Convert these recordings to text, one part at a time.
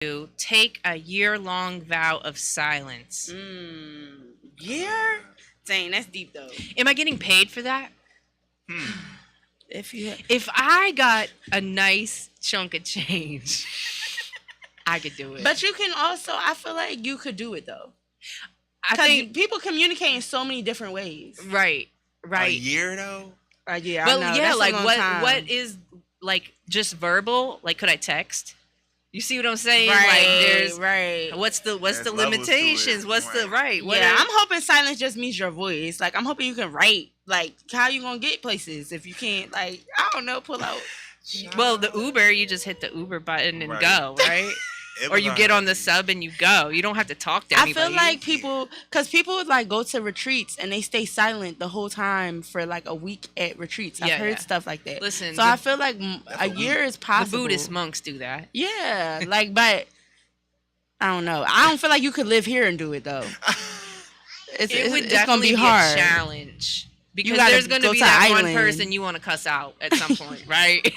to take a year-long vow of silence. Year? Dang, that's deep though. Am I getting paid for that? If I got a nice chunk of change, I could do it. But you can also, I feel like you could do it though. I think people communicate in so many different ways. Right. A year though? Yeah, but I know. yeah, That's like a long time. what is like just verbal? Like, could I text? You see what I'm saying? Right, like, there's right. What's the limitations? What's the right? Yeah, I'm hoping silence just means your voice. Like, I'm hoping you can write. Like, how you gonna get places if you can't? Like, I don't know, pull out. Well, the Uber, you just hit the Uber button and go, right? Or you get on the sub and you go. You don't have to talk to anybody. I feel like people like go to retreats and they stay silent the whole time for like a week at retreats. I've heard stuff like that. Listen, so I feel like a year is possible. The Buddhist monks do that. Yeah, like, but I don't know. I don't feel like you could live here and do it though. It would it's definitely gonna be hard. A challenge because there's going to be that one person you want to cuss out at some point, right?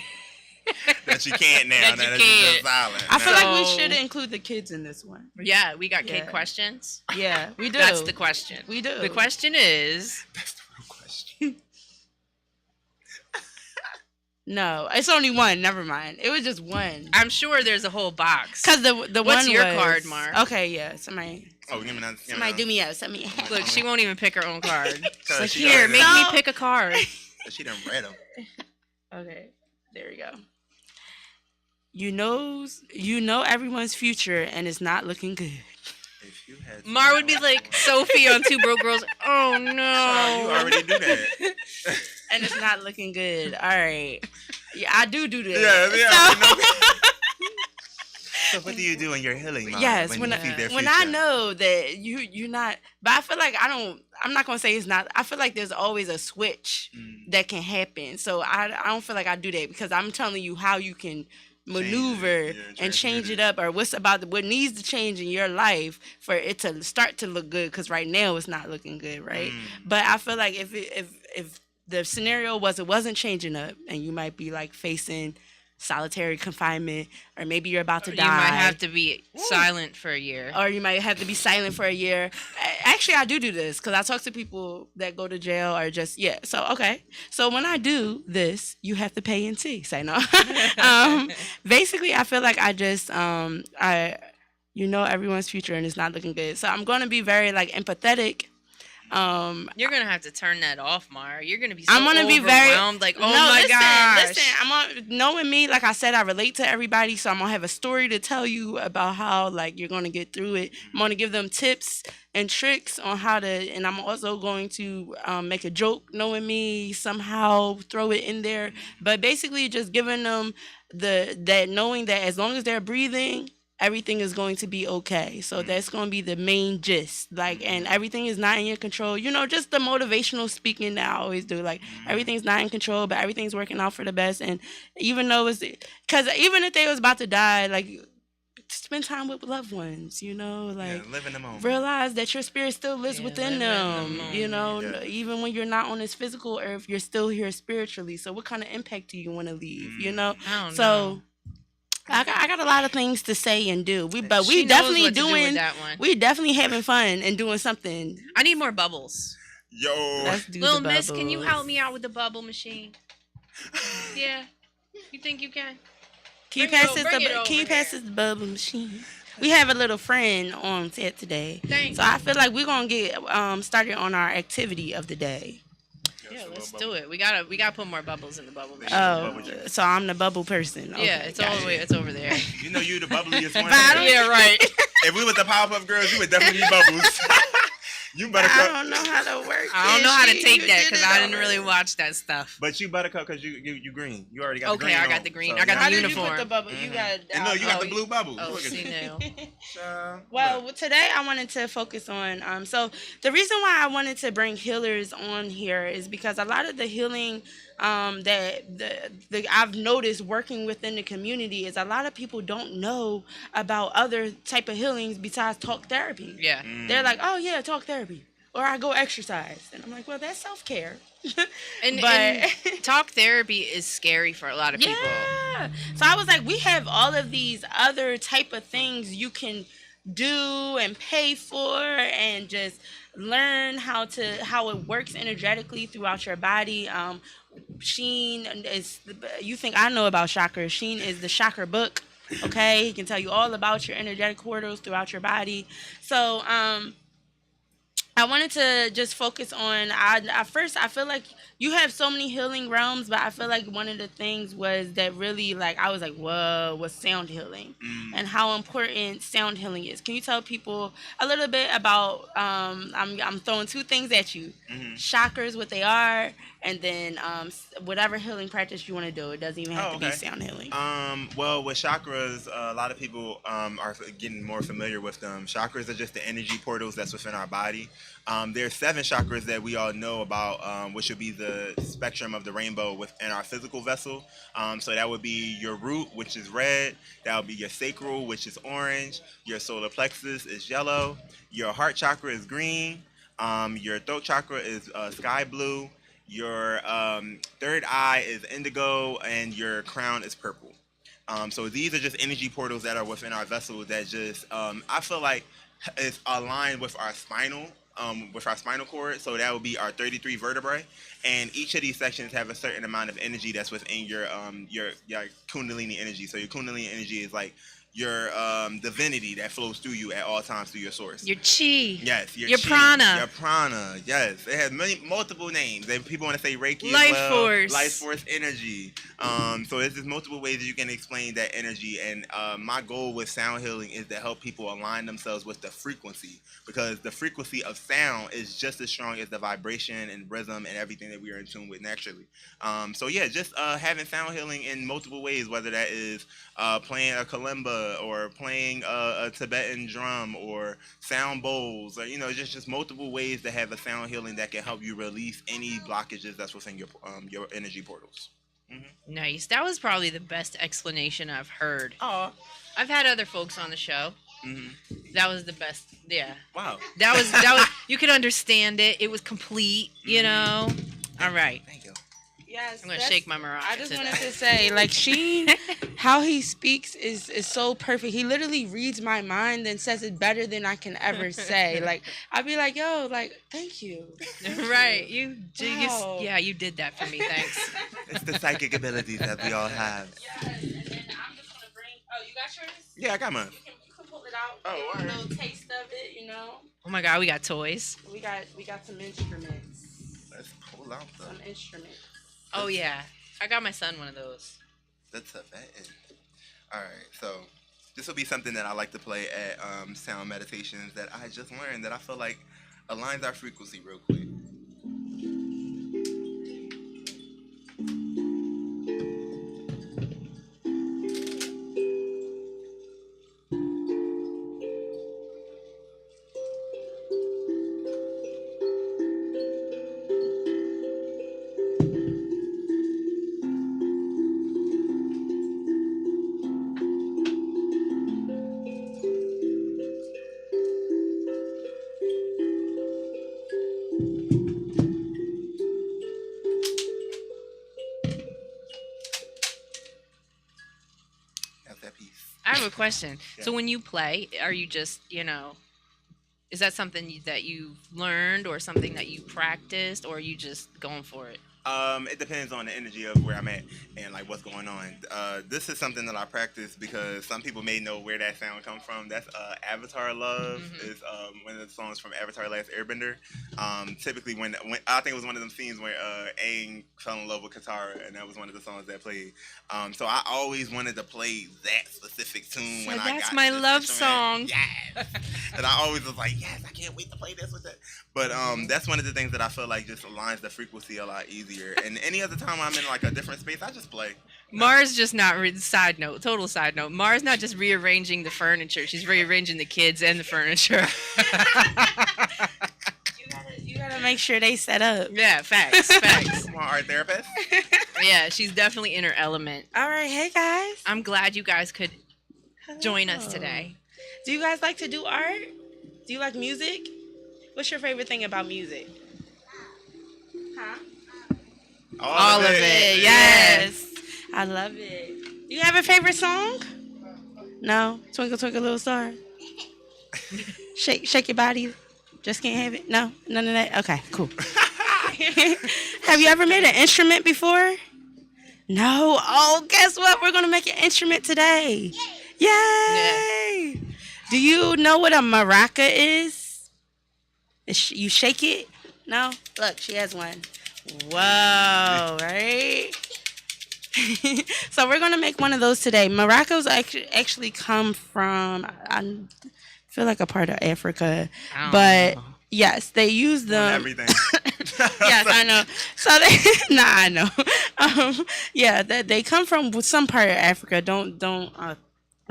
That you can't now. That you can't. I feel like we should include the kids in this one. Yeah, we got kid questions. Yeah, we do. That's the question. We do. The question is... That's the real question. No, it's only one. Never mind. It was just one. I'm sure there's a whole box. Because the What's one your was, card, Mark? Okay, yeah. Somebody do me up. Send me. Look, she won't even pick her own card. She's like, she here, make me pick a card. She done read them. Okay, there we go. You know everyone's future, and it's not looking good. If you had Mar would be like Sophie on Two Broke Girls. Oh no! You already do that. And it's not looking good. All right. Yeah, I do that. Yeah. So what do you do in your healing mind? Yes, when I know that you're not, but I feel like I'm not gonna say it's not. I feel like there's always a switch that can happen. So I don't feel like I do that because I'm telling you how you can maneuver and change it up, or what needs to change in your life for it to start to look good. Because right now it's not looking good, right? But I feel like if the scenario wasn't changing up, and you might be like facing solitary confinement, or maybe you're about to die. You might have to be silent for a year. Or you might have to be silent for a year. Actually, I do this because I talk to people that go to jail or just, So, okay. So when I do this, you have to pay in tea. Say no. Basically, I feel like I just, everyone's future and it's not looking good. So I'm going to be very like empathetic. You're gonna have to turn that off, Mar. You're gonna be I'm gonna be very like, my gosh. Listen, knowing me, like I said, I relate to everybody, so I'm gonna have a story to tell you about how like you're gonna get through it. I'm gonna give them tips and tricks on how to, and I'm also going to make a joke, knowing me, somehow throw it in there. But basically, just giving them that knowing that as long as they're breathing, everything is going to be okay. So that's going to be the main gist. Like, and everything is not in your control. Just the motivational speaking that I always do. Like, everything's not in control, but everything's working out for the best. And even though because even if they was about to die, like, spend time with loved ones, live in the moment. Realize that your spirit still lives within them, even when you're not on this physical earth, you're still here spiritually. So what kind of impact do you want to leave, I don't so know. I got a lot of things to say and do. We definitely having fun and doing something. I need more bubbles. Yo, let's do Little the Miss, bubbles. can you help me out with the bubble machine? Yeah, you think you can? Can you pass us the bubble machine? We have a little friend on set today, so I feel like we're gonna get started on our activity of the day. Yeah, let's do it. We gotta put more bubbles in the bubble machine. Oh, so I'm the bubble person. Okay, yeah, it's all the way. It's over there. You the bubbliest one. Yeah, right. If we were the Powerpuff Girls, you would definitely be bubbles. You Buttercup. I don't know how to work. I don't know how to take that because I didn't really watch that stuff. But you Buttercup because you green. You already got the green. Okay, I on, got the green. so I got how the did uniform. You put the bubble? You got. No, you got the blue bubble. Oh, see now. Well, today I wanted to focus on. So the reason why I wanted to bring healers on here is because a lot of the healing that I've noticed working within the community is a lot of people don't know about other type of healings besides talk therapy. Yeah. They're like, oh yeah, talk therapy. or I go exercise. And I'm like, well, that's self-care. And talk therapy is scary for a lot of people. Yeah. So I was like, we have all of these other type of things you can do and pay for and just learn how it works energetically throughout your body. Sheen is, you think I know about chakras. Sheen is the chakra book. Okay, he can tell you all about your energetic corridors throughout your body. So I wanted to just focus on, at first, I feel like you have so many healing realms, but I feel like one of the things was that really, like, I was like, whoa, was sound healing and how important sound healing is. Can you tell people a little bit about, I'm throwing two things at you, chakras, what they are, and then whatever healing practice you want to do. It doesn't even have to be sound healing. Well, with chakras, a lot of people are getting more familiar with them. Chakras are just the energy portals that's within our body. There's 7 chakras that we all know about, which would be the spectrum of the rainbow within our physical vessel. So that would be your root, which is red. That would be your sacral, which is orange. Your solar plexus is yellow. Your heart chakra is green. Your throat chakra is sky blue. Your third eye is indigo, and your crown is purple. So these are just energy portals that are within our vessel that just, I feel like, is aligned with our spinal cord. So that would be our 33 vertebrae, and each of these sections have a certain amount of energy that's within your Kundalini energy. So your Kundalini energy is like your divinity that flows through you at all times through your source. Your chi. Yes, your chi, prana. Your prana. Yes, it has multiple names. People want to say Reiki life as well. force. Life force energy. So there's just multiple ways that you can explain that energy. And my goal with sound healing is to help people align themselves with the frequency, because the frequency of sound is just as strong as the vibration and rhythm and everything that we are in tune with naturally. So yeah, just having sound healing in multiple ways, whether that is playing a kalimba or playing a Tibetan drum or sound bowls, or just multiple ways to have a sound healing that can help you release any blockages that's within your energy portals. Nice. That was probably the best explanation I've heard. Oh, I've had other folks on the show. That was the best. Yeah. Wow. That was you could understand it. It was complete, All right. Thank you. yes. I'm going to shake my maracas. I just wanted to say, like, Sheen, how he speaks is so perfect. He literally reads my mind and says it better than I can ever say. Like, I'd be like, yo, like, thank you. Right. You Wow. you did that for me. Thanks. It's the psychic abilities that we all have. Yes, and then I'm just going to bring, oh, you got yours? Yeah, I got mine. You can pull it out. Oh, Get all a right. little taste of it, Oh my God, we got toys. We got some instruments. Let's pull out Some instruments. Oh yeah, I got my son one of those. That's a button. All right, so this will be something that I like to play at sound meditations that I just learned that I feel like aligns our frequency real quick. That piece. I have a question. Yeah. So when you play, are you just, is that something that you learned or something that you practiced, or are you just going for it? It depends on the energy of where I'm at and like what's going on. This is something that I practice because some people may know where that sound comes from. That's Avatar Love is one of the songs from Avatar Last Airbender. Typically when I think it was one of them scenes where Aang fell in love with Katara, and that was one of the songs that played. So I always wanted to play that specific tune when I got that's my this love instrument. song. Yes. And I always was like, yes, I can't wait to play this with that. But that's one of the things that I feel like just aligns the frequency a lot easier. And any other time I'm in like a different space, I just play. Mars just not total side note. Mars not just rearranging the furniture; she's rearranging the kids and the furniture. You gotta make sure they set up. Yeah, facts. Come on, art therapist. Yeah, she's definitely in her element. All right, hey guys. I'm glad you guys could join us Hello. today. Do you guys like to do art? Do you like music? What's your favorite thing about music? Huh? All of it. Yes. Yes. I love it. Do you have a favorite song? No. Twinkle Twinkle Little Star. Shake your body. Just can't have it. No, none of that. Okay, cool. Have you ever made an instrument before? No. Oh, guess what? We're gonna make an instrument today. Yay! Do you know what a maraca is? You shake it? No. Look, she has one. Whoa! Right. So we're gonna make one of those today. Maracas actually come from I feel like a part of Africa, I don't but know. yes, they use On them. everything. Yes, I know. So they, nah, I know. Yeah, they come from some part of Africa. Don't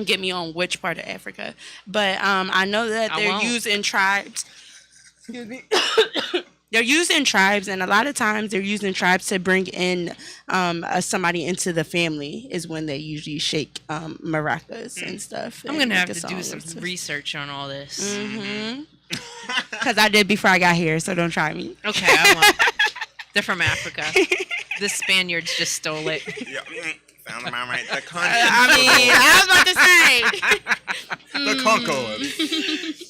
get me on which part of Africa, but I know that I they're won't. used in tribes. Excuse me. They're used in tribes, and a lot of times they're used in tribes to bring in somebody into the family. Is when they usually shake maracas and stuff. I'm and gonna make have a to do song some and research on all this. stuff. Because I did before I got here, so don't try me. Okay, I won't. They're from Africa. The Spaniards just stole it. Yeah, sound about right. The I mean, I was about to say. the Concord.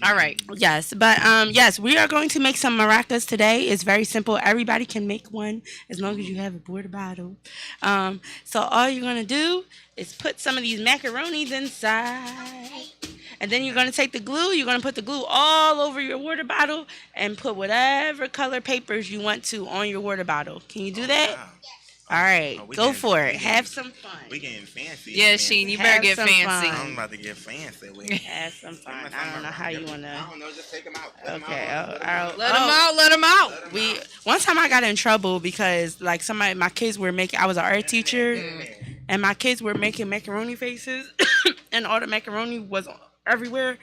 All right. Yes, but yes, we are going to make some maracas today. It's very simple. Everybody can make one as long as you have a water bottle. So all you're gonna do is put some of these macaronis inside, and then you're gonna take the glue. You're gonna put the glue all over your water bottle and put whatever color papers you want to on your water bottle. Can you do that? Wow. All right, Oh, we go getting- for we it. getting- Have some fun. We getting fancy. Yeah, fancy. Sheen, you Have better get some fancy. fun. I'm about to get fancy. Wait. Have some fun. I don't know how you wanna. I don't know. Just take them out. Put 'em Okay. out. Let Let them out. Let them out. Let 'em We out. one time I got in trouble because like my kids were making. I was an art teacher, and my kids were making macaroni faces, and all the macaroni was everywhere.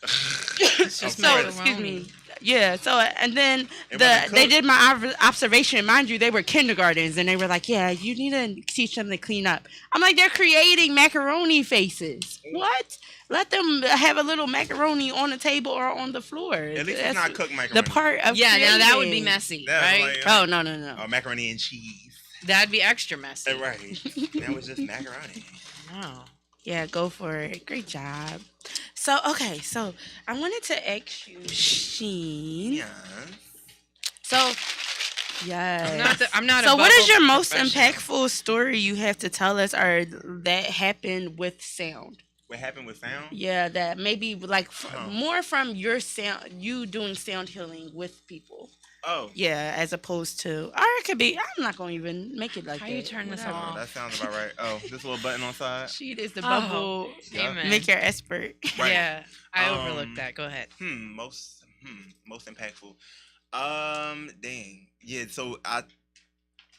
It's just So, So macaroni. excuse me. Yeah. So and then It wasn't they cooked. did my observation. Mind you, they were kindergartens, and they were like, "Yeah, you need to teach them to clean up." I'm like, they're creating macaroni faces. What? Let them have a little macaroni on the table or on the floor. At least it's That's not cooked macaroni. the part of Yeah, now that would be creating. messy, That's right? like- Oh no. macaroni and cheese. That'd be extra messy. Right. That was just macaroni. Oh. Yeah, go for it. Great job. So, okay, so I wanted to ask you, Sheen. Yeah. So, yes. I'm not. So, a what is bubble your most professional. impactful story you have to tell us, or that happened with sound? What happened with sound? Yeah, that maybe like Uh-huh. more from your sound, you doing sound healing with people. Oh. Yeah, as opposed to, or it could be. I'm not gonna even make it like How that. you turn this Whatever. off? That sounds about right. Oh, this little button on side. She is the Oh, bubble Yeah. Amen. maker expert. Right. Yeah, I Um, overlooked that. Go ahead. Most impactful. Dang. Yeah. So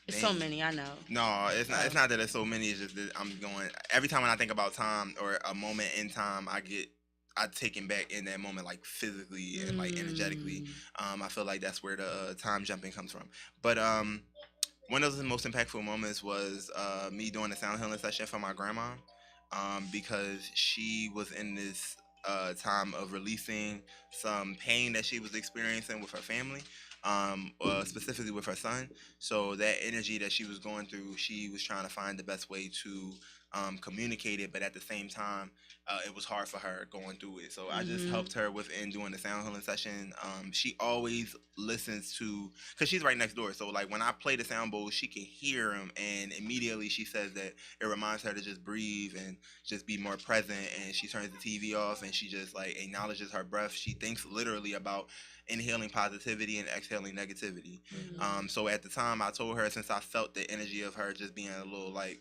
There's so Dang. many, I know. No, it's not. It's not that there's so many. It's just that I'm going. Every time when I think about time or a moment in time, I taken back in that moment, like physically and like energetically. I feel like that's where the time jumping comes from. But one of the most impactful moments was me doing a sound healing session for my grandma, because she was in this time of releasing some pain that she was experiencing with her family, specifically with her son. So that energy that she was going through, she was trying to find the best way to communicate it, but at the same time, it was hard for her going through it. So I just helped her within doing the sound healing session. She always listens to, because she's right next door. So like when I play the sound bowls, she can hear them, and immediately she says that it reminds her to just breathe and just be more present. And she turns the TV off and she just like acknowledges her breath. She thinks literally about inhaling positivity and exhaling negativity. So at the time, I told her, since I felt the energy of her just being a little like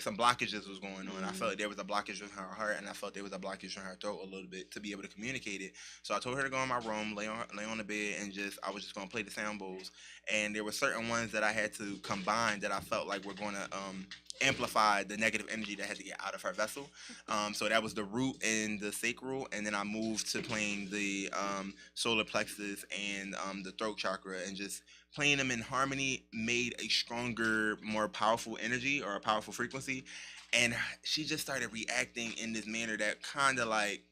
some blockages was going on. I felt like there was a blockage in her heart, and I felt there was a blockage in her throat a little bit to be able to communicate it. So I told her to go in my room, lay on the bed, and I was just gonna play the sound bowls. And there were certain ones that I had to combine that I felt like were gonna amplify the negative energy that had to get out of her vessel. So that was the root and the sacral, and then I moved to playing the solar plexus and the throat chakra, and just playing them in harmony made a stronger, more powerful energy or a powerful frequency. And she just started reacting in this manner that kind of like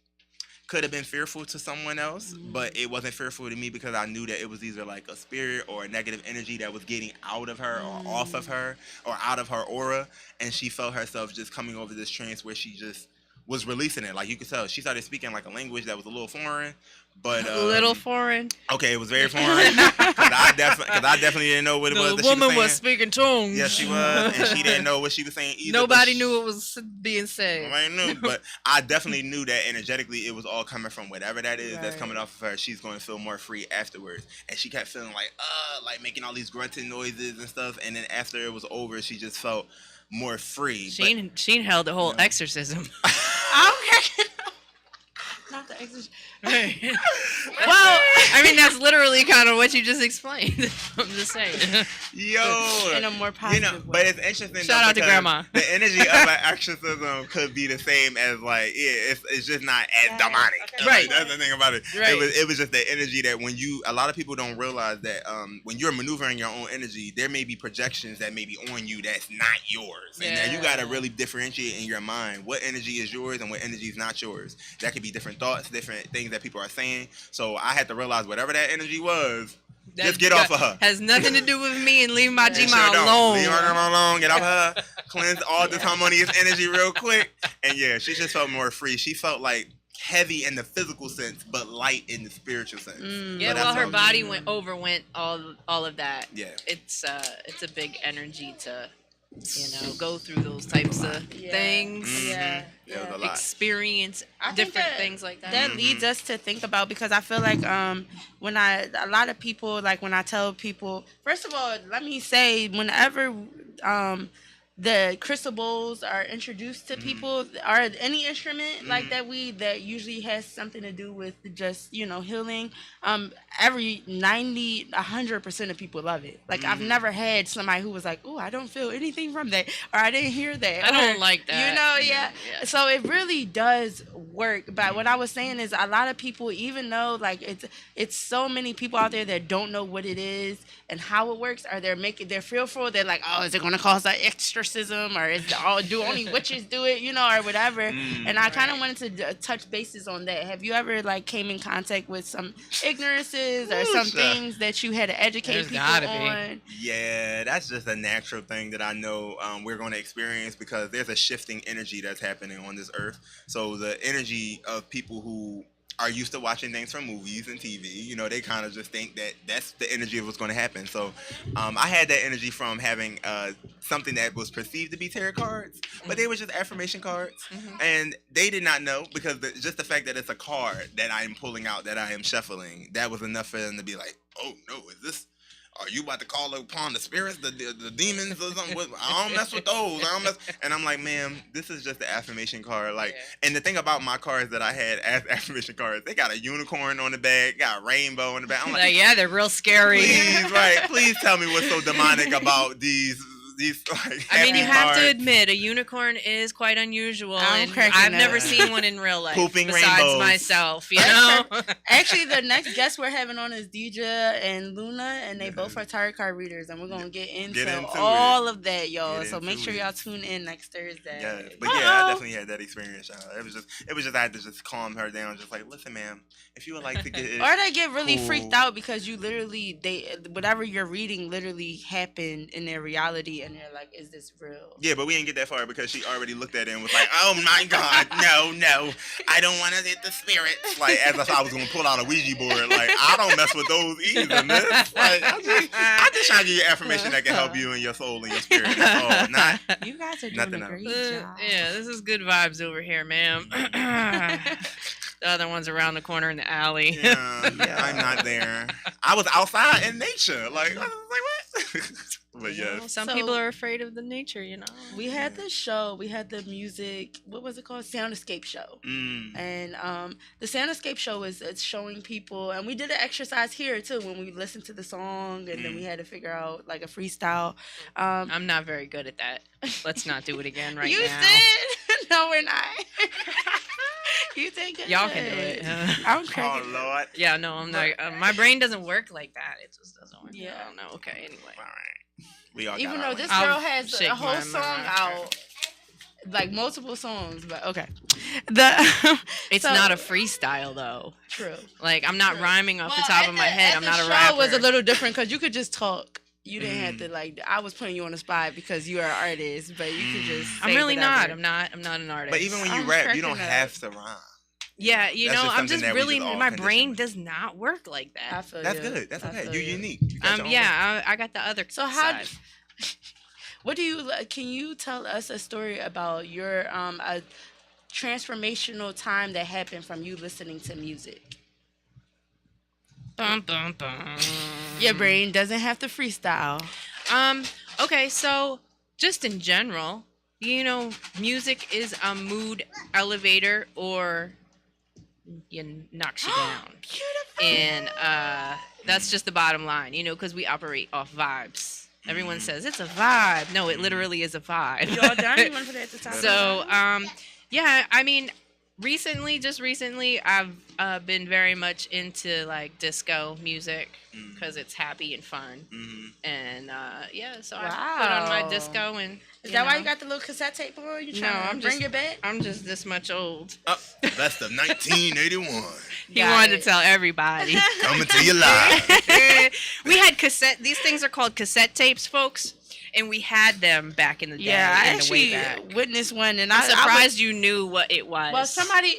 could have been fearful to someone else, but it wasn't fearful to me because I knew that it was either like a spirit or a negative energy that was getting out of her or off of her or out of her aura, and she felt herself just coming over this trance where she just was releasing it. Like you could tell, she started speaking like a language that was a little foreign, but A little foreign. okay, it was very foreign because I definitely didn't know what it was. The That woman she was saying. speaking tongues. Yes, she was, and she didn't know what she was saying either. Nobody knew what was being said. Nobody knew, but I definitely knew that energetically it was all coming from whatever that is that's coming off of her. She's going to feel more free afterwards, and she kept feeling like making all these grunting noises and stuff. And then after it was over, she just felt more free. Sheen held the whole exorcism. Okay. Not the exorcism. Well, I mean, that's literally kind of what you just explained. I'm just saying. Yo, In a more positive way. but it's interesting. Shout out to Grandma. The energy of an exorcism could be the same as like, it's just not as demonic. Okay. Right. That's the thing about it. Right. It was just the energy that a lot of people don't realize that when you're maneuvering your own energy, there may be projections that may be on you that's not yours, and now you got to really differentiate in your mind what energy is yours and what energy is not yours. That could be different thoughts, different things that people are saying. So I had to realize whatever that energy was, just get off of her. Has nothing to do with me, and leave my Gma Sure alone. Leave her alone. Get off her. Cleanse all this harmonious energy real quick. And yeah, she just felt more free. She felt like heavy in the physical sense, but light in the spiritual sense. Yeah, well, her body overwent all of that. Yeah, it's a big energy to go through those types of things. It was a lot. Experience I think different that- things like that. That leads us to think about, because I feel like a lot of people, like when I tell people, first of all, let me say, whenever the crystal bowls are introduced to people, or any instrument like that usually has something to do with just healing, every 100% of people love it. Like I've never had somebody who was like, oh, I don't feel anything from that, or I didn't hear that, I don't like that. Yeah. So it really does work. But what I was saying is, a lot of people, even though like it's so many people out there that don't know what it is and how it works, or they're fearful. They're like, oh, is it going to cause an exorcism, or do only witches do it, or whatever. And I kind of wanted to touch bases on that. Have you ever like came in contact with some ignorances or some things that you had to educate people on? Yeah, that's just a natural thing that I know we're going to experience, because there's a shifting energy that's happening on this earth. So the energy of people who are used to watching things from movies and TV, they kind of just think that that's the energy of what's going to happen. So I had that energy from having something that was perceived to be tarot cards, but they were just affirmation cards. And they did not know, because just the fact that it's a card that I am pulling out, that I am shuffling, that was enough for them to be like, oh no, are you about to call upon the spirits, the demons or something? I don't mess with those. And I'm like, ma'am, this is just the affirmation card. Like, and the thing about my cards that I had as affirmation cards, they got a unicorn on the back, got a rainbow on the back. I'm like, yeah, they're real scary. Please tell me what's so demonic about these like. I mean, you have cards. to admit, a unicorn is quite unusual, and cracking I've up. never seen one in real life. Pooping besides rainbows. myself, Actually, the next guest we're having on is Deidre and Luna, and they both are tarot card readers, and we're gonna get into all of that, y'all. So make sure y'all tune in next Thursday. Yeah, but I definitely had that experience. It was just I had to just calm her down, just like, listen, ma'am, if you would like to get or they get really freaked out because you literally whatever you're reading literally happened in their reality, and they're like, is this real? Yeah, but we didn't get that far because she already looked at it and was like, oh my God, no, I don't want to hit the spirits. Like, as if I was going to pull out a Ouija board. Like, I don't mess with those either, man. Like, I just trying to give you affirmation that can help you and your soul and your spirit. That's all. Not, you guys are doing nothing a great else. job. Yeah, this is good vibes over here, ma'am. The other one's around the corner in the alley. Yeah, I'm not there. I was outside in nature. Like, I was like, what? But yes. Some people are afraid of the nature, We had the show. We had the music. What was it called? Soundscape show. And the Soundscape show it's showing people. And we did an exercise here too when we listened to the song, and then we had to figure out like a freestyle. I'm not very good at that. Let's not do it again right you now. did? No, we're not. You did good. Y'all can do it. I'm cracking. Oh Lord. Yeah, no, I'm not. My brain doesn't work like that. It just doesn't work. Yeah. I don't know. Okay, anyway. All right. We all Even got though our this own. girl I'll has shake a whole my song mind. out, like multiple songs, but okay. the It's so- not a freestyle though. true. Like I'm not rhyming off the top of my head. I'm not a show rapper. was a little different because you could just talk. You didn't have to like. I was putting you on the spot because you are an artist, but you could just. I'm say really not. whatever. I'm not an artist. But even when you I'm rap, you don't cracking up. have to rhyme. yeah, you That's know, just I'm something just that we really just all my conditioned brain with. does not work like I that. feel That's you. good. That's I okay. feel You're you. unique. You got your own way. Yeah, I got the other So how? side. What do you? Can you tell us a story about your a transformational time that happened from you listening to music? Bum, bum, bum. Your brain doesn't have to freestyle. Okay, so just in general, you know, music is a mood elevator or knocks you down. Beautiful. And that's just the bottom line, you know, because we operate off vibes. Everyone says it's a vibe. No, it literally is a vibe. You all done? You want to put it at the top? So, yeah, I mean, just recently, I've been very much into like disco music because it's happy and fun. And yeah, so I put on my Wow. disco and. Is that why you got the little cassette tape on? You trying to I'm bring just- it back? I'm just this much old. Oh, best of 1981. He Got wanted it. to tell everybody. Coming to you live. We had these things are called cassette tapes, folks, and we had them back in the day. Yeah, I in the way actually back. witnessed one, and I'm I surprised you knew what it was. Well, somebody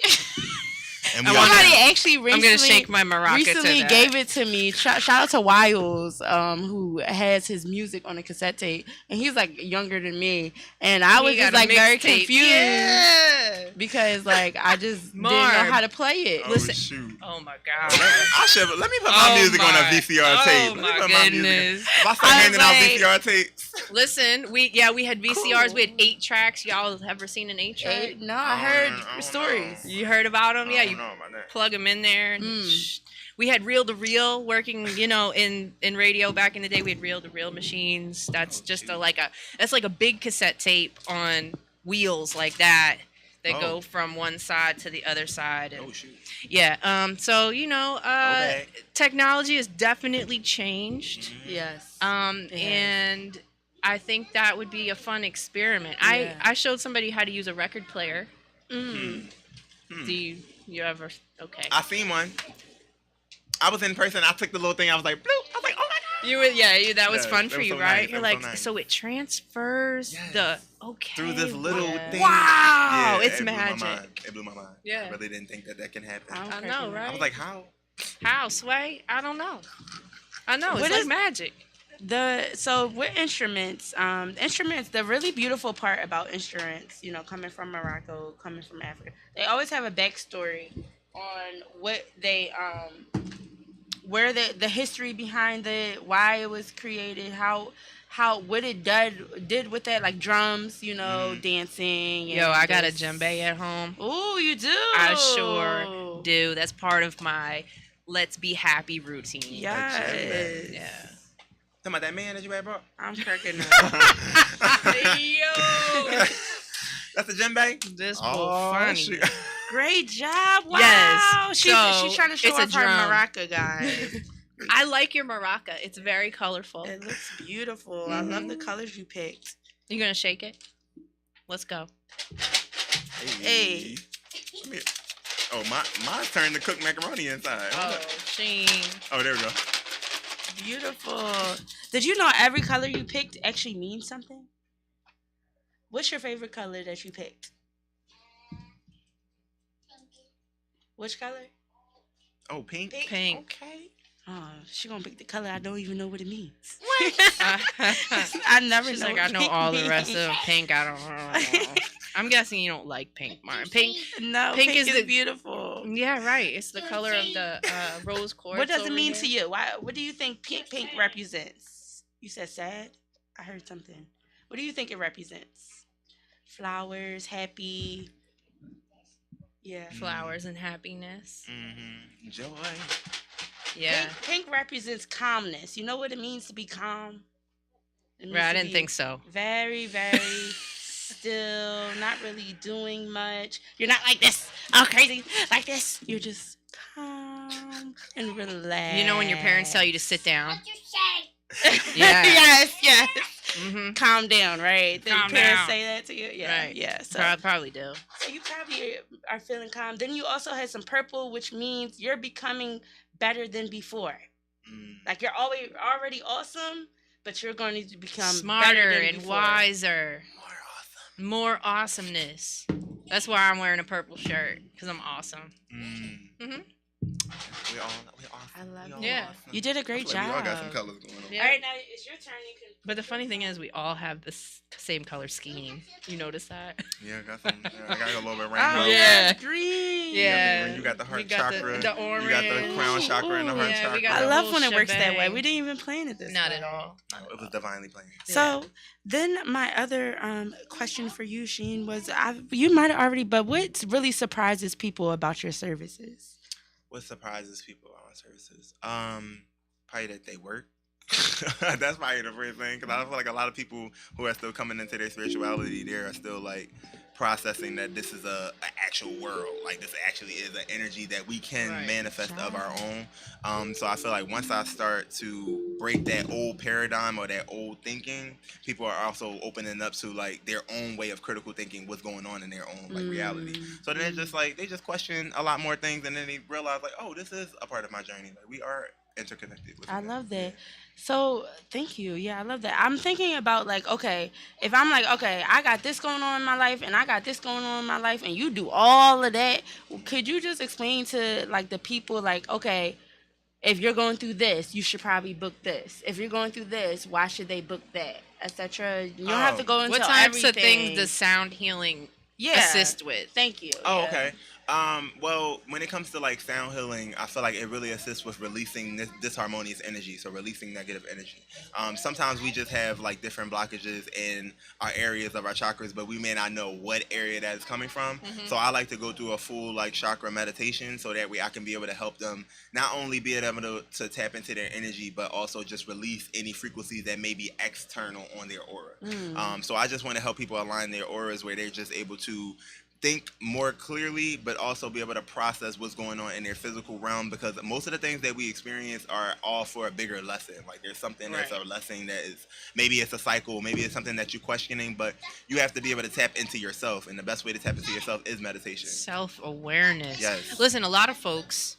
And we all somebody know. actually I'm recently gonna shake my maraca recently to that. gave it to me. Shout out to Wiles, who has his music on a cassette tape, and he's like younger than me, and I He was just got a like very mixtape. confused Yeah. because like I just didn't know Marv. how to play it. Oh, Listen. shoot. Oh my god. I should. Let me put my music on a VCR tape. Oh Let me my put my music. goodness. If I start I was handing out like- VCR tapes, Listen, we had VCRs. We had 8 tracks. Y'all ever seen an 8 track? Hey, no, I heard I don't stories. know. You heard about them? I Yeah, don't you know about that. plug them in there. And Mm. We had reel to reel working, you know, in radio back in the day. We had reel to reel machines. That's just that's like a big cassette tape on wheels like that go from one side to the other side. And Oh shoot. yeah, so you know, Okay. technology has definitely changed. Yes. Um, It has. and I think that would be a fun experiment. Yeah. I showed somebody how to use a record player. Mm. Do you ever? Okay. I seen one. I was in person. I took the little thing. I was like, bloop. I was like, oh my god. That was Yeah, fun that for was you, so right? nice, You're that was like, so nice. so it transfers Yes. okay. Through this little Yeah. thing. Wow, Yeah, it's it blew my magic. mind. It blew my mind. Yeah. I really didn't think that can happen. I'm I cracking know, up. right? I was like, how? How, Sway? I don't know. I know. It's What like is- magic. So with instruments, the really beautiful part about instruments, you know, coming from Morocco, coming from Africa, they always have a backstory on what they where the history behind it, why it was created, how what it did with that, like drums, you know, dancing. Yo, and I got a just- djembe at home. Ooh, you do. I sure do. That's part of my let's be happy routine. Yes. Yeah. Talking about that man that you had brought? I'm cracking up. Yo, That's a djembe? this Oh, will funny. shoot. Great job. Wow. Yes. She's So, trying to show it's a off her drum. maraca, guys. I like your maraca. It's very colorful. It looks beautiful. I love the colors you picked. You gonna shake it? Let's go. Hey. Come here. Oh, my turn to cook macaroni inside. Hold Oh, up. sheen. Oh, there we go. Beautiful. Did you know every color you picked actually means something? What's your favorite color that you picked? Which color? Oh, pink? Pink. Okay. Oh, she gonna pick the color I don't even know what it means. She's I never know. like, what I know pink all the rest means. of pink. I don't know. I'm guessing you don't like pink, Martin. Pink. No, Pink pink, is is the- beautiful. Yeah, right. It's the color of the rose quartz. What does it over mean here. to you? Why? What do you think pink represents? You said sad. I heard something. What do you think it represents? Flowers, happy. Yeah. Flowers and happiness. Mm-hmm. Joy. Yeah. Pink represents calmness. You know what it means to be calm? It means Right, I to didn't be think so. Very, very still, not really doing much. You're not like this, all crazy, like this. You're just calm and relaxed. You know when your parents tell you to sit down? Yeah. yes, yes. calm down, right? Did Calm your parents down. say that to you? Yeah, Right. yeah. So, Probably do. so you probably are feeling calm. Then you also had some purple, which means you're becoming better than before. Like you're already awesome, but you're going to become Smarter better than and before. wiser. More awesomeness. That's why I'm wearing a purple shirt, because I'm awesome. We awesome. I love We it. all Yeah. awesome. You did a great job. We all got some colors going on. Yeah. All right, now it's your turn. You can. But the funny thing is, we all have this same color scheme. You notice that? Yeah, I got some. I got a little bit of Oh, rainbow. Yeah. that's green. Yeah. You got the heart We got chakra. the orange. You got the crown chakra and the heart Yeah, chakra. we got I the love whole when it works that way. shebang. We didn't even plan it this Not way. at all. It was divinely planned. So then my other question for you, Sheen, was you might have already, but what really surprises people about your services? What surprises people about my services? Probably that they work. That's probably the first thing, because I feel like a lot of people who are still coming into their spirituality, they are still like processing that this is a actual world. Like this actually is an energy that we can manifest of our own. So I feel like once I start to break that old paradigm or that old thinking, people are also opening up to like their own way of critical thinking, what's going on in their own like reality. So then it's just like they just question a lot more things, and then they realize like, oh, this is a part of my journey. Like we are interconnected. I love that. So thank you. Yeah, I love that. I'm thinking about like, okay, if I'm like, okay, I got this going on in my life and I got this going on in my life and you do all of that, could you just explain to like the people like, okay, if you're going through this, you should probably book this. If you're going through this, why should they book that, etc. You don't have to go into what types everything. of things does sound healing assist with? Thank you. Oh, Yeah. okay. Well, when it comes to like sound healing, I feel like it really assists with releasing this disharmonious energy, so releasing negative energy. Sometimes we just have like different blockages in our areas of our chakras, but we may not know what area that is coming from. So I like to go through a full like chakra meditation, so that way I can be able to help them not only be able to tap into their energy, but also just release any frequencies that may be external on their aura. So I just want to help people align their auras where they're just able to think more clearly, but also be able to process what's going on in their physical realm, because most of the things that we experience are all for a bigger lesson. Like there's something that's a lesson that is, maybe it's a cycle, maybe it's something that you're questioning, but you have to be able to tap into yourself, and the best way to tap into yourself is meditation. Self-awareness. Yes. Listen, a lot of folks,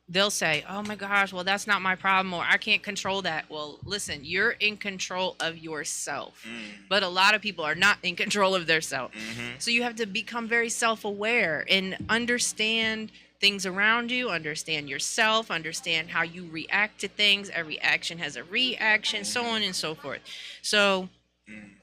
they'll say, oh my gosh, well, that's not my problem, or I can't control that. Well, listen, you're in control of yourself. But a lot of people are not in control of their self. So you have to become very self-aware and understand things around you, understand yourself, understand how you react to things. Every action has a reaction, so on and so forth. So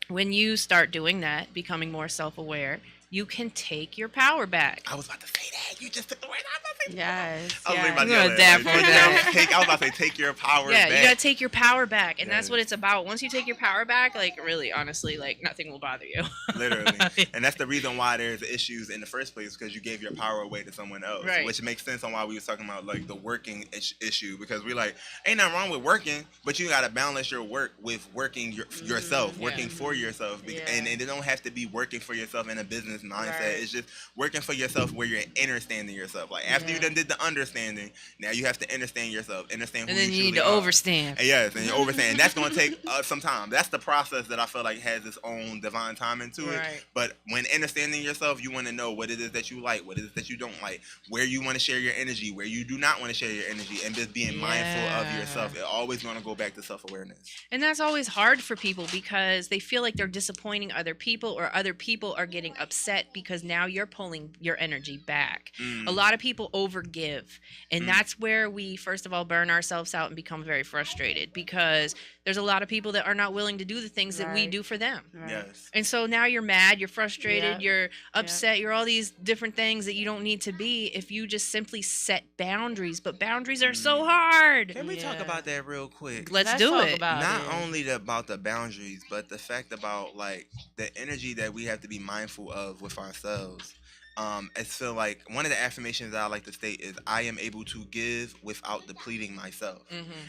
when you start doing that, becoming more self-aware, you can take your power back. I was about to say that. You just took the word out of my face. Yes. I was yes. about to You're yell a at dap it. on that. I was about to say, take your power back. Yeah, you gotta take your power back, and that's Yes. what it's about. Once you take your power back, like really, honestly, like nothing will bother you. Literally. And that's the reason why there's issues in the first place, because you gave your power away to someone else. Right. Which makes sense on why we was talking about like the working issue, because we're like, ain't nothing wrong with working, but you gotta balance your work with working yourself, working for yourself. And it don't have to be working for yourself in a business mindset. Right. It's just working for yourself where you're understanding yourself. Like after you done did the understanding, now you have to understand yourself, understand who And then you need truly to are. overstand. And yes, and you overstand. And that's going to take some time. That's the process that I feel like has its own divine timing to it. Right. But when understanding yourself, you want to know what it is that you like, what it is that you don't like, where you want to share your energy, where you do not want to share your energy, and just being mindful of yourself. It's always going to go back to self-awareness. And that's always hard for people because they feel like they're disappointing other people, or other people are getting upset because now you're pulling your energy back. A lot of people overgive, and that's where we first of all burn ourselves out and become very frustrated, because there's a lot of people that are not willing to do the things that we do for them. Right. Yes. And so now you're mad, you're frustrated, Yep. you're upset, you're all these different things that you don't need to be if you just simply set boundaries. But boundaries are so hard. Can we talk about that real quick? Let's do talk it. about Not it. only about the boundaries, but the fact about like the energy that we have to be mindful of with ourselves. I feel like one of the affirmations that I like to state is, I am able to give without depleting myself.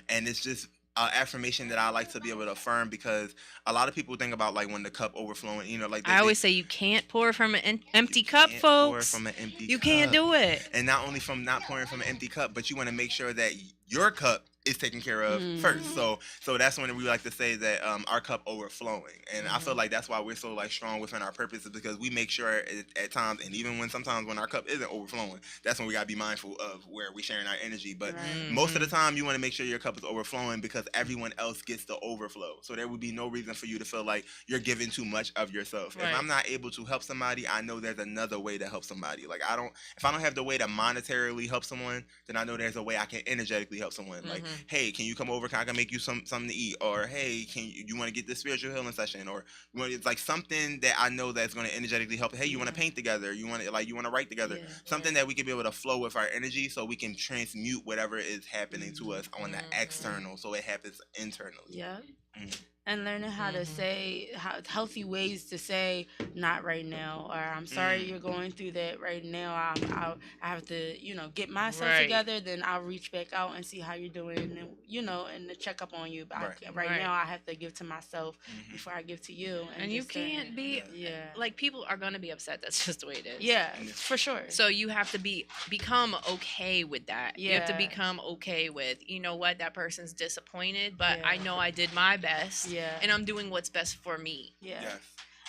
And it's just an affirmation that I like to be able to affirm, because a lot of people think about like when the cup overflowing, like I always say you can't pour from an empty cup, can't folks. Pour from an empty You cup. can't do it. And not only from not pouring from an empty cup, but you want to make sure that your cup is taken care of first. So that's when we like to say that our cup overflowing, and I feel like that's why we're so like strong within our purpose, is because we make sure at times, and even when sometimes when our cup isn't overflowing, that's when we gotta be mindful of where we're sharing our energy. But most of the time, you want to make sure your cup is overflowing because everyone else gets the overflow. So there would be no reason for you to feel like you're giving too much of yourself. If I'm not able to help somebody, I know there's another way to help somebody. Like if I don't have the way to monetarily help someone, then I know there's a way I can energetically help someone. Like, hey, can you come over? Can I make you something to eat? Or hey, can you want to get this spiritual healing session? Or it's like something that I know that's going to energetically help. Hey, you want to paint together? You want to write together? Something that we can be able to flow with our energy, so we can transmute whatever is happening to us on the external, so it happens internally. Yeah. And learning how to say healthy ways to say not right now, or I'm sorry you're going through that right now. I have to get myself together. Then I'll reach back out and see how you're doing, and and to check up on you. But right now I have to give to myself before I give to you. And you can't be like, people are gonna be upset. That's just the way it is. Yeah, for sure. So you have to become okay with that. You have to become okay with, what, that person's disappointed, but I know I did my best. Yeah. And I'm doing what's best for me. Yeah. Yes.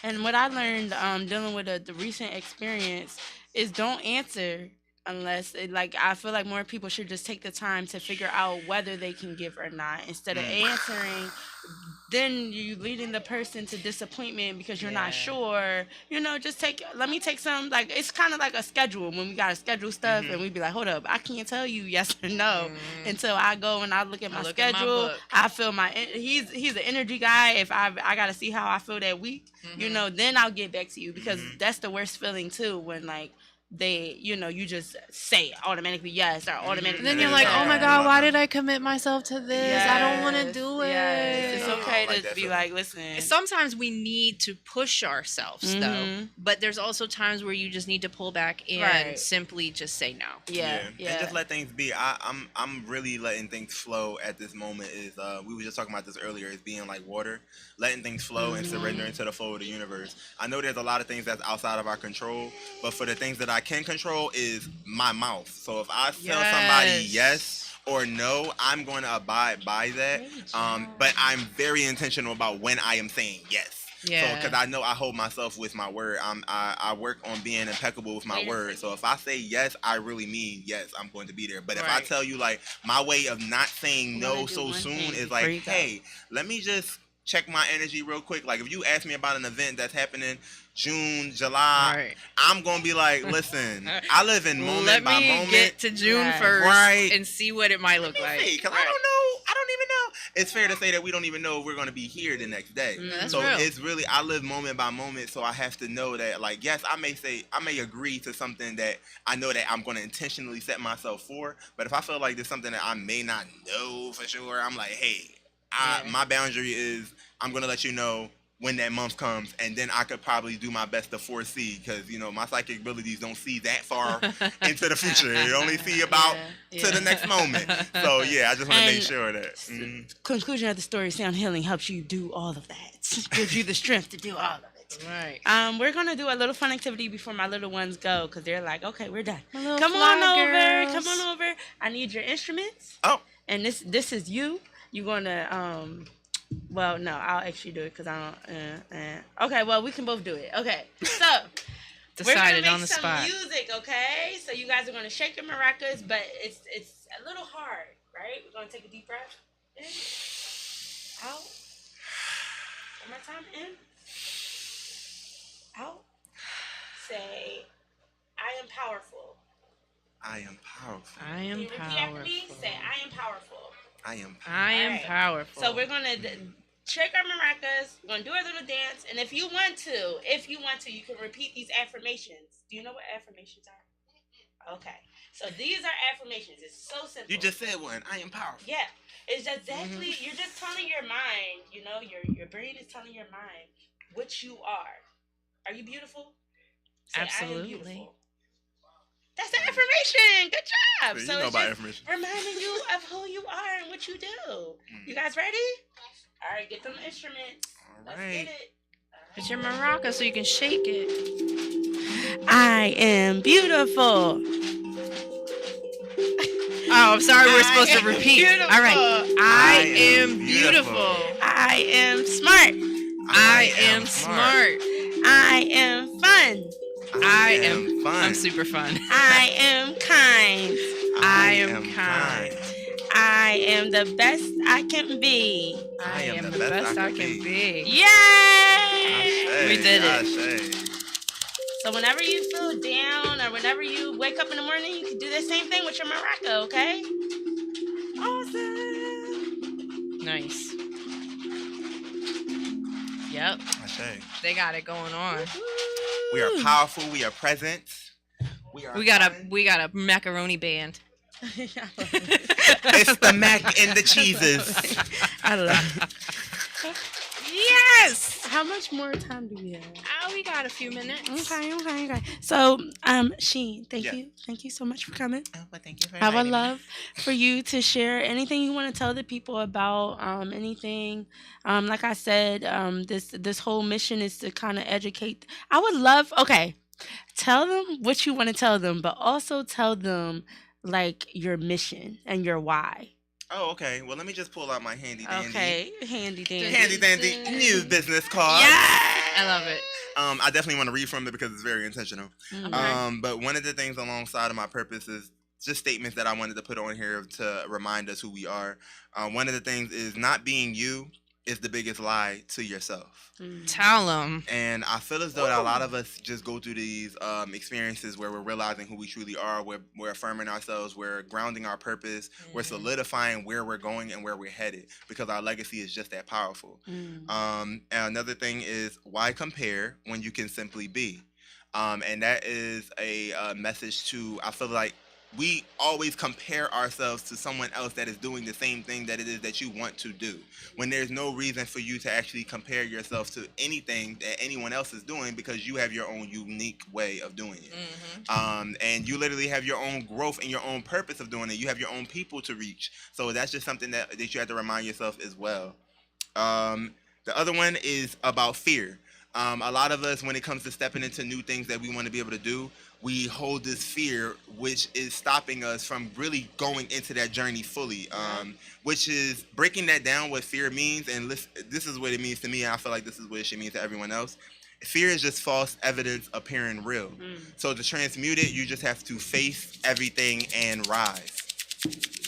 And what I learned dealing with the recent experience is don't answer unless I feel like more people should just take the time to figure out whether they can give or not, instead of answering. Then you leading the person to disappointment because you're not sure. Just let me take some, it's kind of like a schedule when we got to schedule stuff and we be like, hold up, I can't tell you yes or no until I go and I look at my schedule. I feel he's an energy guy. If I got to see how I feel that week, then I'll get back to you, because that's the worst feeling too, when they, you just say automatically yes or automatically. Then you're like, oh my God, why did I commit myself to this? Yes. I don't want to do it. Yes. It's okay to be like, listen. Sometimes we need to push ourselves though, but there's also times where you just need to pull back and simply just say no. Yeah. And just let things be. I'm really letting things flow at this moment. We were just talking about this earlier. Is being like water, letting things flow and surrendering to the flow of the universe. I know there's a lot of things that's outside of our control, but for the things that I can control is my mouth. So if I tell somebody yes or no, I'm going to abide by that. But I'm very intentional about when I am saying yes. Yeah. So, because I know I hold myself with my word. I work on being impeccable with my word. So if I say yes, I really mean yes. I'm going to be there. But if I tell you, like, my way of not saying no so soon is like, hey, let me just check my energy real quick. Like, if you ask me about an event that's happening June, July, I'm gonna be like, listen, I live in moment by moment. Let me get to June 1st and see what it might look like. Because I don't know. I don't even know. It's fair to say that we don't even know if we're gonna be here the next day. That's so real. It's really, I live moment by moment. So I have to know that, like, yes, I may agree to something that I know that I'm gonna intentionally set myself for. But if I feel like there's something that I may not know for sure, I'm like, hey, my boundary is, I'm gonna let you know when that month comes, and then I could probably do my best to foresee, because my psychic abilities don't see that far into the future. They only see about to the next moment. So I just want to make sure that. Conclusion of the story: sound healing helps you do all of that. Gives you the strength to do all of it. Right. We're gonna do a little fun activity before my little ones go, because they're like, okay, we're done. Come on over. I need your instruments. Oh. And this is you. You're gonna well, no, I'll actually do it because I don't. Okay, well, we can both do it. Okay, so decided we're gonna on the make some spot. Music, okay? So you guys are gonna shake your maracas, but it's a little hard, right? We're gonna take a deep breath in, out. One more time, in, out. Say, I am powerful. I am powerful. I am Can you repeat after me? Say, I am powerful. I am powerful. So we're gonna shake our maracas. We're gonna do our little dance, and if you want to, you can repeat these affirmations. Do you know what affirmations are? Okay. So these are affirmations. It's so simple. You just said one. I am powerful. Yeah. It's exactly. You're just telling your mind. Your brain is telling your mind what you are. Are you beautiful? Say, absolutely. I am beautiful. That's the affirmation. Good job. So you know about affirmation. Reminding you of who you are and what you do. You guys ready? All right, get them instruments. All right. Let's get it. It's your maraca so you can shake it. I am beautiful. Oh, I'm sorry. We're supposed to repeat. Beautiful. All right. I am beautiful. I am smart. I am smart. I am fun. I am fun. I'm super fun. I am kind. I am kind. I am the best I can be. I am the best I can be. Yay! We did it. So whenever you feel down or whenever you wake up in the morning, you can do the same thing with your maraca, okay? Awesome. Nice. Yep. They got it going on. We are powerful. We are present. We got a macaroni band. It's the mac and the cheeses. I love it. Yes. How much more time do we have? Oh, we got a few minutes. Okay. So, Sheen, thank you so much for coming. Oh, well, thank you for I would inviting me. love for you to share anything you want to tell the people about anything. Like I said, this whole mission is to kind of educate. I would love. Okay, tell them what you want to tell them, but also tell them like your mission and your why. Oh, okay. Well, let me just pull out my handy dandy. Okay, handy dandy. Handy dandy new business card. Yeah, I love it. I definitely want to read from it because it's very intentional. Okay. But one of the things alongside of my purpose is just statements that I wanted to put on here to remind us who we are. One of the things is not being you is the biggest lie to yourself. Tell them. And I feel as though that a lot of us just go through these experiences where we're realizing who we truly are, we're affirming ourselves, we're grounding our purpose, we're solidifying where we're going and where we're headed because our legacy is just that powerful. And another thing is why compare when you can simply be? And that is a message to, I feel like, we always compare ourselves to someone else that is doing the same thing that it is that you want to do, when there's no reason for you to actually compare yourself to anything that anyone else is doing because you have your own unique way of doing it. And you literally have your own growth and your own purpose of doing it. You have your own people to reach. So that's just something that you have to remind yourself as well. The other one is about fear. A lot of us, when it comes to stepping into new things that we want to be able to do, we hold this fear, which is stopping us from really going into that journey fully, which is breaking that down what fear means. And this is what it means to me, and I feel like this is what it should mean to everyone else. Fear is just false evidence appearing real. So to transmute it, you just have to face everything and rise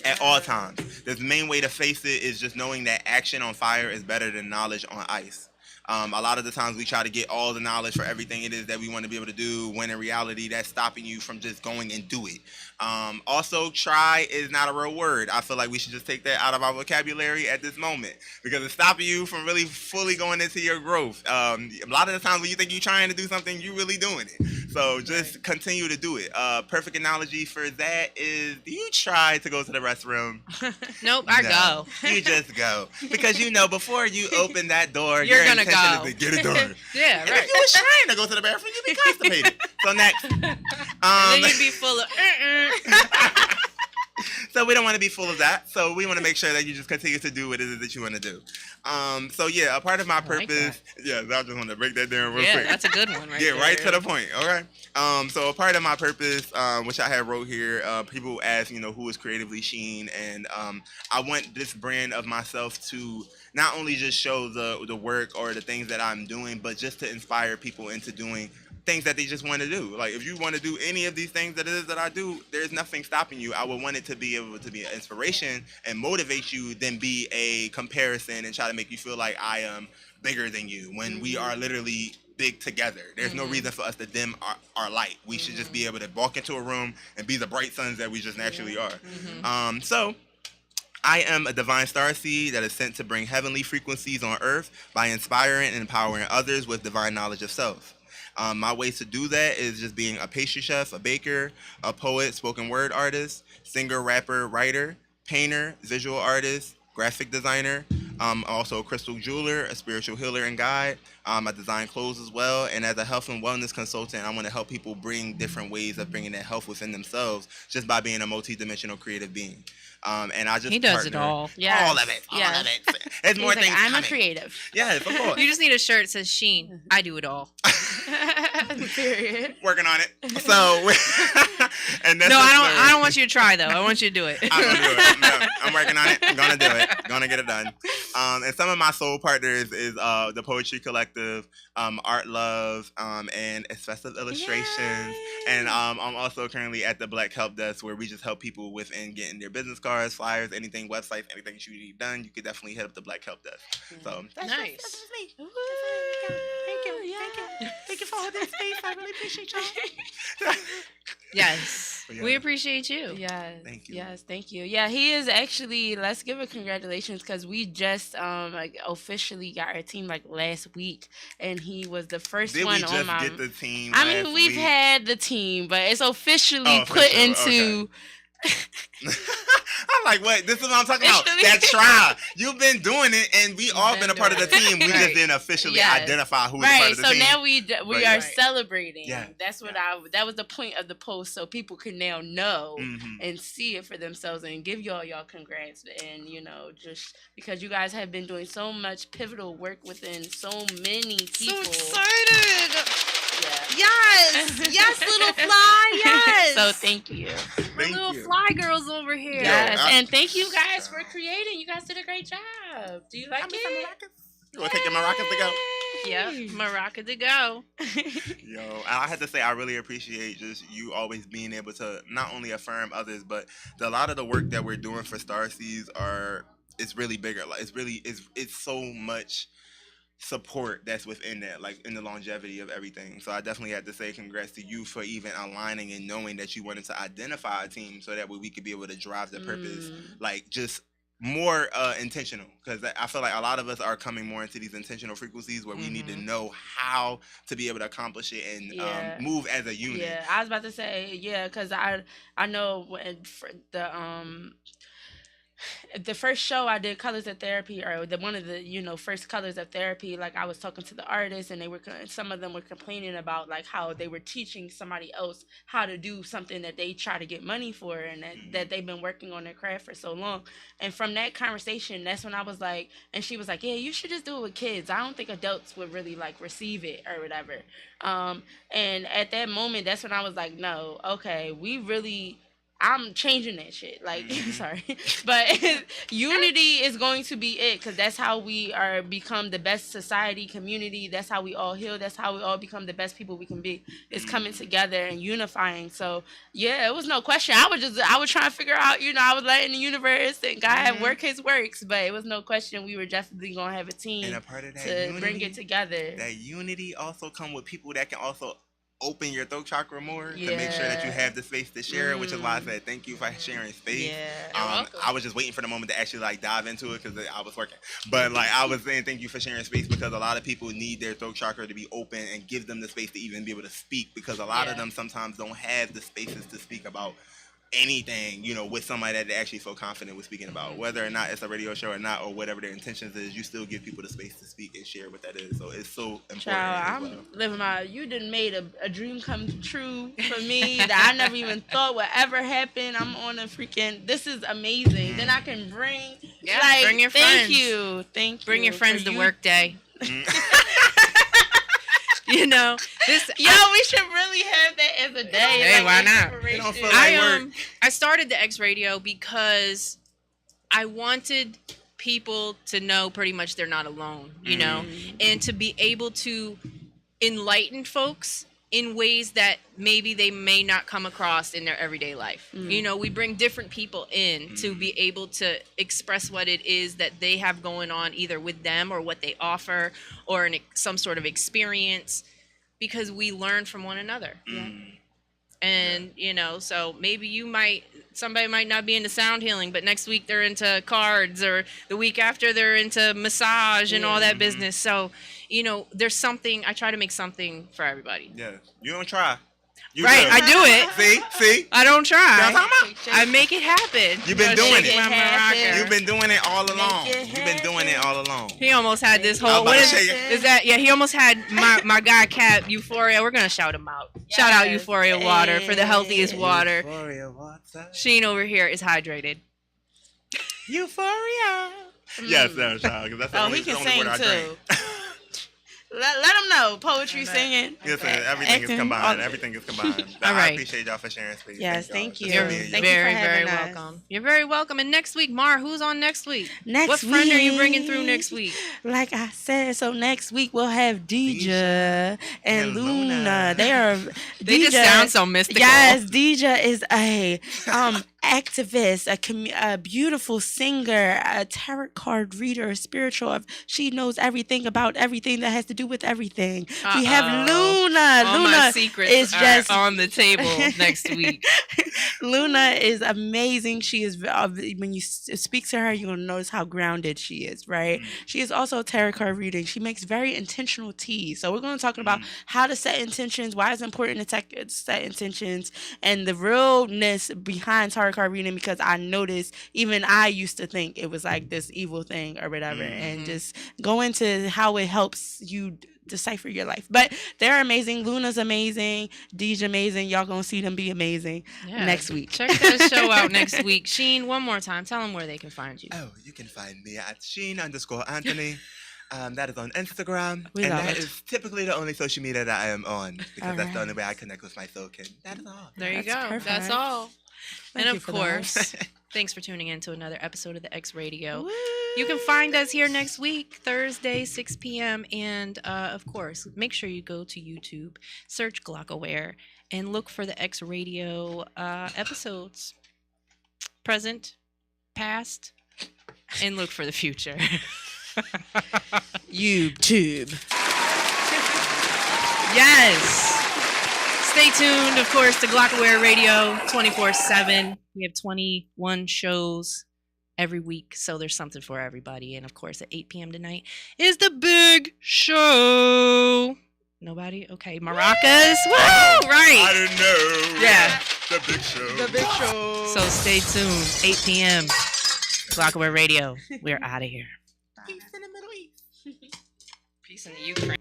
at all times. The main way to face it is just knowing that action on fire is better than knowledge on ice. A lot of the times we try to get all the knowledge for everything it is that we want to be able to do, when in reality that's stopping you from just going and do it. Also, try is not a real word. I feel like we should just take that out of our vocabulary at this moment because it's stopping you from really fully going into your growth. A lot of the times when you think you're trying to do something, you're really doing it. So just continue to do it. Perfect analogy for that is, do you try to go to the restroom? Nope, I go. You just go. Because before you open that door, You're your gonna intention go. is to get it done. Yeah, And right. if you was trying to go to the bathroom, you'd be constipated. So next. And then you'd be full of So we don't want to be full of that. So we want to make sure that you just continue to do what it is that you want to do. So yeah, a part of my purpose. I just want to break that down real quick. Yeah, that's a good one, right? Yeah, there. right to the point. Okay. So a part of my purpose, which I have wrote here, people ask, who is creatively Sheen, and I want this brand of myself to not only just show the work or the things that I'm doing, but just to inspire people into doing things that they just want to do. Like if you want to do any of these things that it is that I do, there's nothing stopping you. I would want it to be able to be an inspiration and motivate you, than be a comparison and try to make you feel like I am bigger than you when we are literally big together. There's no reason for us to dim our light. We should just be able to walk into a room and be the bright suns that we just naturally are. So I am a divine starseed that is sent to bring heavenly frequencies on earth by inspiring and empowering others with divine knowledge of self. My ways to do that is just being a pastry chef, a baker, a poet, spoken word artist, singer, rapper, writer, painter, visual artist, graphic designer, also a crystal jeweler, a spiritual healer and guide. I design clothes as well. And as a health and wellness consultant, I want to help people bring different ways of bringing that health within themselves just by being a multidimensional creative being. And I just He does it all. Yes. All of it. All Yes. of it. There's more He's like, things I'm coming. a creative. Yes, of course. You just need a shirt that says Sheen. I do it all. Period. Working on it. So, and that's No, the I don't want you to try though. I want you to do it. I'm gonna do it. No, I'm working on it. I'm gonna do it. Gonna get it done. And some of my soul partners is the Poetry Collective, Art Love, and Expressive Illustrations. Yay. And I'm also currently at the Black Help Desk, where we just help people with and getting their business cards, flyers, anything, websites, anything you need done. You could definitely hit up the Black Help Desk. So Nice. That's me. Thank you. Thank you for holding space. I really appreciate y'all. Yes. Yeah. We appreciate you. Yes. Thank you. Yes, thank you. Yeah, he is actually. Let's give a congratulations because we just officially got our team like last week, and he was the first Did one we on just my. get the team? I mean, last we've week? had the team, but it's officially Oh, put official, into. I'm like, what? This is what I'm talking about. Officially. That trial. You've been doing it, and we all been a part of the team. We just Right. didn't officially Yes. identify who was part Right, of the so team. now we But are yeah. celebrating. Yeah. That's what that was the point of the post, so people can now know Mhm. and see it for themselves and give y'all congrats, and just because you guys have been doing so much pivotal work within so many people. So excited. Yeah. Yes. Yes, little fly. Yes. So thank you. We're Thank little you. fly girls over here. Yes, I- and thank you guys for creating. You guys did a great job. Do you like I'm from it? Maracas. You want to take your Maracas to go? Yep. Maraca to go. Yo, I have to say I really appreciate just you always being able to not only affirm others, but a lot of the work that we're doing for Starseeds it's really bigger. Like it's so much support that's within that, like in the longevity of everything. So I definitely had to say congrats to you for even aligning and knowing that you wanted to identify a team so that way we could be able to drive the purpose, like just more intentional, because I feel like a lot of us are coming more into these intentional frequencies where we need to know how to be able to accomplish it and Yeah. move as a unit. Yeah, I was about to say, because I know when for the first show I did Colors of Therapy, or one of the first Colors of Therapy, like I was talking to the artists, and some of them were complaining about like how they were teaching somebody else how to do something that they try to get money for, and that they've been working on their craft for so long. And from that conversation, that's when I was like, and she was like, yeah, you should just do it with kids. I don't think adults would really like receive it or whatever. And at that moment, that's when I was like, no, okay, I'm changing that shit. Like, sorry. But unity is going to be it, because that's how we become the best society, community. That's how we all heal. That's how we all become the best people we can be. It's coming together and unifying. So, yeah, it was no question. I was trying to figure out, I was letting the universe and God work his works. But it was no question we were definitely going to have a team And a part of that to unity, bring it together. that unity also come with people that can also open your throat chakra more to make sure that you have the space to share it, which is why I said thank you for sharing space. Yeah. I was just waiting for the moment to actually like dive into it because I was working, but like I was saying thank you for sharing space, because a lot of people need their throat chakra to be open and give them the space to even be able to speak, because a lot of them sometimes don't have the spaces to speak about anything, with somebody that they actually feel confident with speaking about, whether or not it's a radio show or not, or whatever their intentions is. You still give people the space to speak and share what that is. So it's so important. Child, as well. I'm living you done made a dream come true for me that I never even thought would ever happen. I'm on a freaking, this is amazing. Then I can bring, bring your thank friends. you. Bring your friends for to work day. This. Yo, we should really have that as a day. Hey, why not? It don't feel like I started the X Radio because I wanted people to know pretty much they're not alone, and to be able to enlighten folks in ways that maybe they may not come across in their everyday life. We bring different people in to be able to express what it is that they have going on, either with them or what they offer, or some sort of experience, because we learn from one another. And so maybe somebody might not be into sound healing, but next week they're into cards, or the week after they're into massage and all that business. So there's something. I try to make something for everybody. Yeah, you don't try. You Right, do. I do it. See, I don't you know what I'm try. talking about? I make it happen. You've been doing Shake it. my maraca. You've been doing it all along. it You've been doing it all along. He almost had this I'm whole. about What to is, shake it. is that? Yeah, he almost had my guy Cap Euphoria. We're gonna shout him out. Shout out Yes. Euphoria water for the healthiest water. Euphoria water. Sheen over here is hydrated. Euphoria. Yes, that's child. Because that's the Oh, only, he can the only sing word I too. drink. Let them know. Poetry, singing. Yes, everything is combined. Everything is combined. All right. I appreciate y'all for sharing space. Yes, thank you. You're Thank you very, for very having us. welcome. You're very welcome. And next week, Mar, who's on next week? Next What friend are you week, bringing through next week? Like I said, so next week we'll have Deja and Luna. They are. They just sound so mystical. Yes, Deja is a activist, a beautiful singer, a tarot card reader, a spiritual. She knows everything about everything that has to do with everything. We have Luna. All Luna my secrets is just on the table next week. Luna is amazing. She is when you speak to her, you're gonna notice how grounded she is. Right? She is also a tarot card reading. She makes very intentional tea. So we're gonna talk about how to set intentions, why it's important to set intentions, and the realness behind tarot card reading. Because I noticed, even I used to think it was like this evil thing or whatever, and just go into how it helps you decipher your life. But they're amazing. Luna's amazing. Deja amazing. Y'all gonna see them be amazing next week. Check that show out next week. Sheen, one more time. Tell them where they can find you. Oh, you can find me at Sheen_Anthony. That is on Instagram. We and love that it. is typically the only social media that I am on. Because that's the only way I connect with my soul kin. That is all. There you That's go. perfect. That's all. Thank and you of for course, thanks for tuning in to another episode of the X Radio. You can find us here next week, Thursday, 6 p.m. And of course, make sure you go to YouTube, search Glockaware, and look for the X Radio episodes. Present, past, and look for the future. YouTube. Yes. Stay tuned, of course, to Glockaware Radio 24/7. We have 21 shows every week, so there's something for everybody. And of course, at 8 p.m. tonight is the big show. Nobody? Okay, Maracas. Woo! Right. I didn't know. Yeah. The big show. The big show. So stay tuned. 8 p.m. Glockaware Radio. We're out of here. Peace in the Middle East. Peace in the Ukraine.